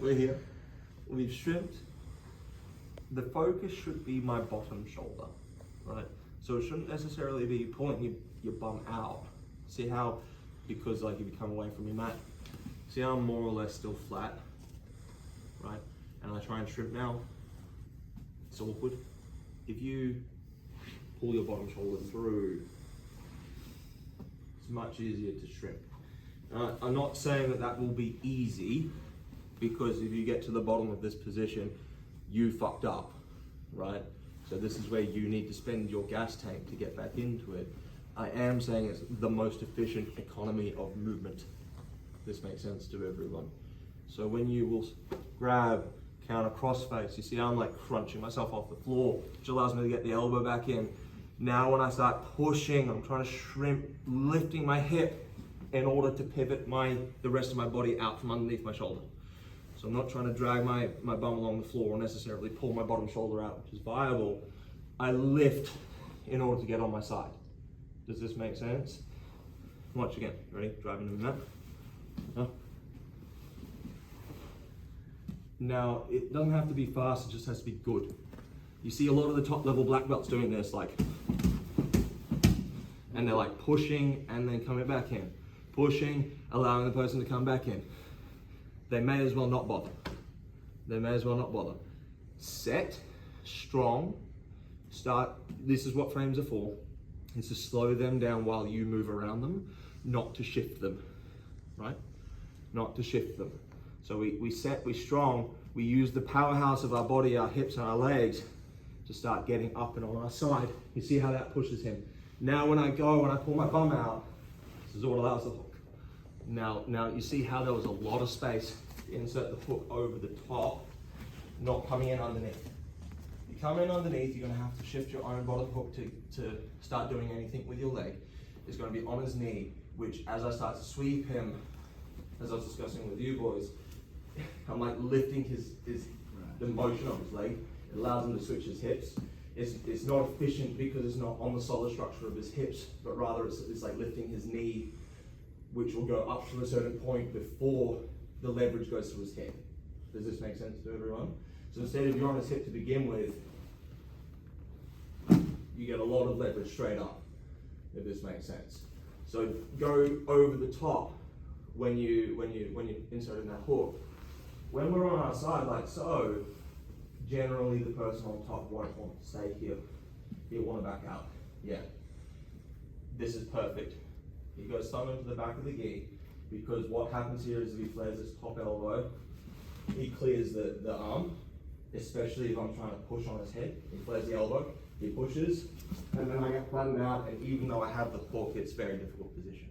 we're here. We've stripped. The focus should be my bottom shoulder, right? So it shouldn't necessarily be pulling your bum out. See how, because like if you come away from your mat, see how I'm more or less still flat, right? And I try and strip now, it's awkward. If you pull your bottom shoulder through, it's much easier to strip. I'm not saying that that will be easy, because if you get to the bottom of this position, you fucked up, right? So this is where you need to spend your gas tank to get back into it. I am saying it's the most efficient economy of movement. This makes sense to everyone. So when you will grab, counter crossface, you see how I'm like crunching myself off the floor, which allows me to get the elbow back in. Now when I start pushing, I'm trying to shrimp, lifting my hip in order to pivot the rest of my body out from underneath my shoulder. So I'm not trying to drag my bum along the floor or necessarily pull my bottom shoulder out, which is viable. I lift in order to get on my side. Does this make sense? Watch again. Ready? Driving the mat. Huh? Now, it doesn't have to be fast, it just has to be good. You see a lot of the top level black belts doing this, like, and they're like pushing and then coming back in. Pushing, allowing the person to come back in. They may as well not bother. They may as well not bother. Set, strong, start, this is what frames are for, is to slow them down while you move around them, not to shift them, right? Not to shift them. So we set, we strong, we use the powerhouse of our body, our hips and our legs to start getting up and on our side. You see how that pushes him. Now when I pull my bum out, this is what allows the hook. Now you see how there was a lot of space to insert the hook over the top, not coming in underneath. You come in underneath, you're gonna have to shift your own bottom hook to start doing anything with your leg. It's gonna be on his knee, which as I start to sweep him, as I was discussing with you boys, I'm like lifting the motion of his leg. It allows him to switch his hips. It's not efficient because it's not on the solid structure of his hips, but rather it's like lifting his knee, which will go up to a certain point before the leverage goes to his head. Does this make sense to everyone? So instead of you're on his hip to begin with, you get a lot of leverage straight up, if this makes sense. So go over the top when you inserting that hook. When we're on our side like so, generally the person on top won't want to stay here. He'll want to back out. Yeah. This is perfect. He goes thumb into the back of the gi, because what happens here is if he flares his top elbow, he clears the arm, especially if I'm trying to push on his head. He flares the elbow, he pushes, and then I get flattened out, and even though I have the hook, it's a very difficult position.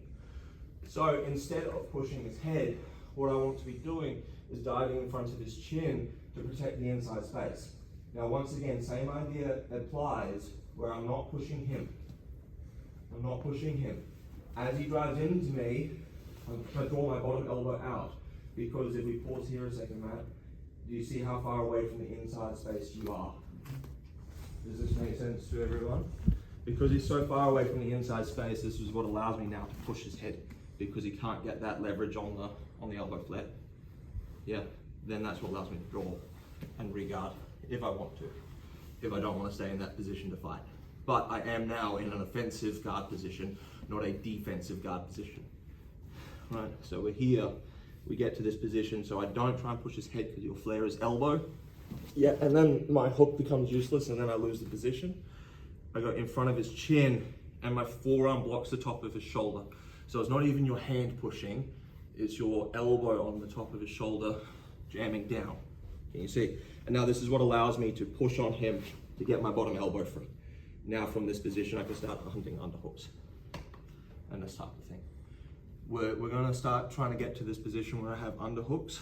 So instead of pushing his head, what I want to be doing is diving in front of his chin to protect the inside space. Now once again, same idea applies where I'm not pushing him. I'm not pushing him. As he drives into me, I'm going to draw my bottom elbow out, because if we pause here a second, Matt, do you see how far away from the inside space you are? Does this make sense to everyone? Because he's so far away from the inside space, this is what allows me now to push his head, because he can't get that leverage on the elbow flat. Yeah, then that's what allows me to draw and regard if I want to, if I don't want to stay in that position to fight. But I am now in an offensive guard position, not a defensive guard position. Right, so we're here, we get to this position, so I don't try and push his head because he'll flare his elbow. Yeah, and then my hook becomes useless and then I lose the position. I go in front of his chin and my forearm blocks the top of his shoulder. So it's not even your hand pushing, it's your elbow on the top of his shoulder jamming down. Can you see? And now this is what allows me to push on him to get my bottom elbow free. Now from this position I can start hunting underhooks and this type of thing. We're going to start trying to get to this position where I have underhooks,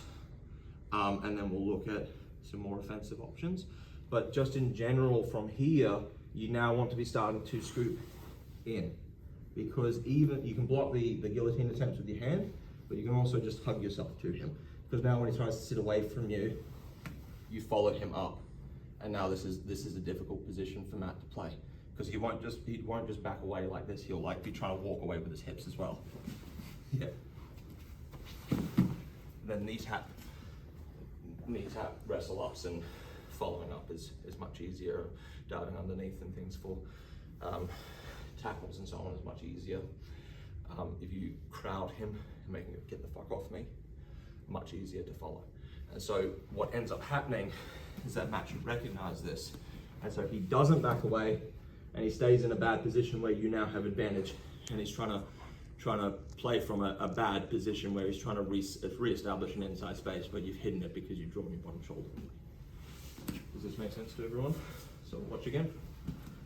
and then we'll look at some more offensive options. But just in general from here, you now want to be starting to scoop in, because even you can block the guillotine attempts with your hand, but you can also just hug yourself to him. Because now when he tries to sit away from you, you followed him up, and now this is a difficult position for Matt to play, because he won't just back away like this. He'll like be trying to walk away with his hips as well. Yeah. Then these happen. knee tap wrestle ups and following up is much easier. Diving underneath and things for tackles and so on is much easier. If you crowd him and making him get the fuck off me, much easier to follow. And so what ends up happening is that Matt should recognize this. And so he doesn't back away and he stays in a bad position where you now have advantage, and he's trying to play from a bad position where he's trying to re-establish an inside space, but you've hidden it because you've drawn your bottom shoulder. Does this make sense to everyone? So watch again.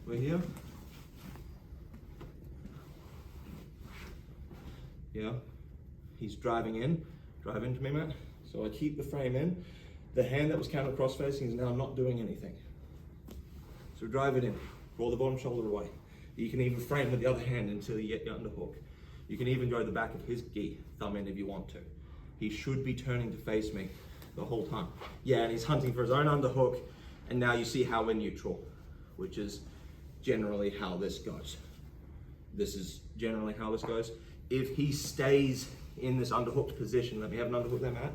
We're here. Yeah. He's driving in. Drive into me, Matt. So I keep the frame in. The hand that was counter cross facing is now not doing anything. So drive it in. Draw the bottom shoulder away. You can even frame with the other hand until you get your underhook. You can even go the back of his gi, thumb in if you want to. He should be turning to face me the whole time. Yeah, and he's hunting for his own underhook, and now you see how we're neutral, which is generally how this goes. This is generally how this goes. If he stays in this underhooked position, let me have an underhook there, Matt,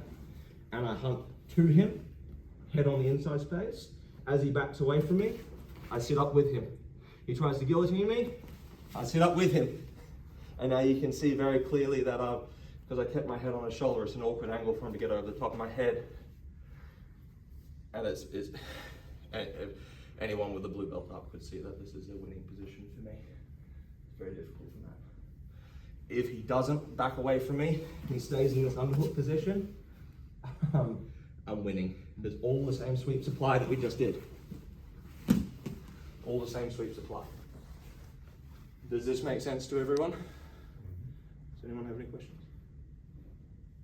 and I hunt to him, head on the inside space. As he backs away from me, I sit up with him. He tries to guillotine me, I sit up with him. And now you can see very clearly that because I kept my head on his shoulder, it's an awkward angle for him to get over the top of my head. And anyone with a blue belt up could see that this is a winning position for me. It's very difficult for Matt. If he doesn't back away from me, he stays in this underhook position, I'm winning. There's all the same sweeps apply that we just did. All the same sweeps apply. Does this make sense to everyone? Does anyone have any questions?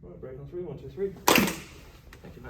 All right, break on 3, 1, 2, 3. Thank you, Matt.